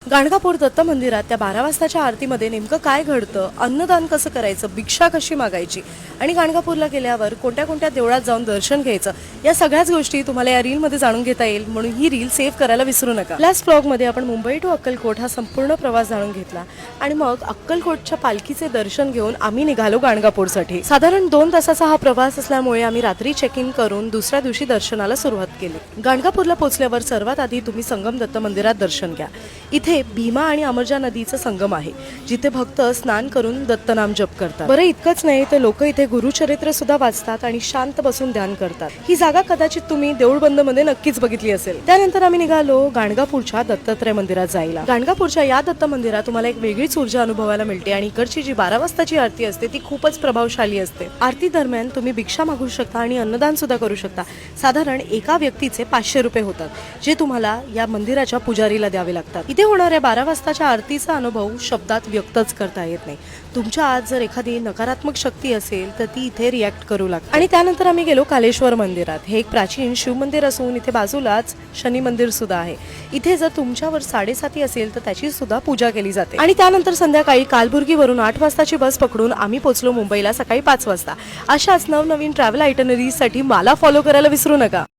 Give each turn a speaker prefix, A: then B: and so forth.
A: गाणगापूर दत्त मंदिरात त्या 12 वाजताच्या आरतीमध्ये नेमकं काय घडतं, अन्नदान कसं करायचं, भिक्षा कशी मागायची आणि गाणगापूरला गेल्यावर कोणत्या कोणत्या देवळात जाऊन दर्शन घ्यायचं, या सगळ्याच गोष्टी तुम्हाला या रीलमध्ये जाणून घेता येईल. म्हणून ही रील सेव्ह करायला विसरू नका. लास्ट व्लॉगमध्ये आपण मुंबई टू अक्कलकोट हा संपूर्ण प्रवास जाणून घेतला आणि मग अक्कलकोटच्या पालखीचे दर्शन घेऊन आम्ही निघालो गाणगापूरसाठी. साधारण 2 तासाचा हा प्रवास असल्यामुळे आम्ही रात्री चेक इन करून दुसऱ्या दिवशी दर्शनाला सुरुवात केली. गाणगापूरला पोहोचल्यावर सर्वात आधी तुम्ही संगम दत्त मंदिरात दर्शन घ्या. इथे भीमा आणि अमरजा नदीचा संगम आहे, जिथे भक्त स्नान करून दत्तनाम जप करतात. बरं, इतकंच नाही तर लोक इथे गुरुचरित्र सुद्धा वाचतात आणि शांत बसून ध्यान करतात. ही जागा कदाचित तुम्ही देऊळबंद मध्ये नक्कीच बघितली असेल. त्यानंतर आम्ही निघालो गाणगापूरच्या दत्तात्रय मंदिरात जायला. गाणगापूरच्या या दत्त मंदिरात तुम्हाला एक वेगळीच ऊर्जा अनुभवायला मिळते आणि इकडची जी 12 वाजताची आरती असते ती खूपच प्रभावशाली असते. आरती दरम्यान तुम्ही भिक्षा मागू शकता आणि अन्नदान सुद्धा करू शकता. साधारण एका व्यक्तीचे 500 रुपये होतात, जे तुम्हाला या मंदिराच्या पुजारीला द्यावे लागतात. इथे होणाऱ्या 12 वाजताच्या आरतीचा अनुभव शब्दात व्यक्तच करता येत नाही. तुमच्या आत जर एखादी नकारात्मक शक्ती असेल तर ती इथे रिॲक्ट करू लागते. आणि त्यानंतर आम्ही गेलो कालेश्वर मंदिरात. हे एक प्राचीन शिव मंदिर असून इथे बाजूलाच शनी मंदिर सुद्धा आहे. इथे जर तुमच्यावर 7:30 असेल तर त्याची सुद्धा पूजा केली जाते. आणि त्यानंतर संध्याकाळी कालबुर्गीवरून 8 वाजताची बस पकडून आम्ही पोहोचलो मुंबईला सकाळी 5 वाजता. अशाच नवनवीन ट्रॅव्हल आयटनरीजसाठी मला फॉलो करायला विसरू नका.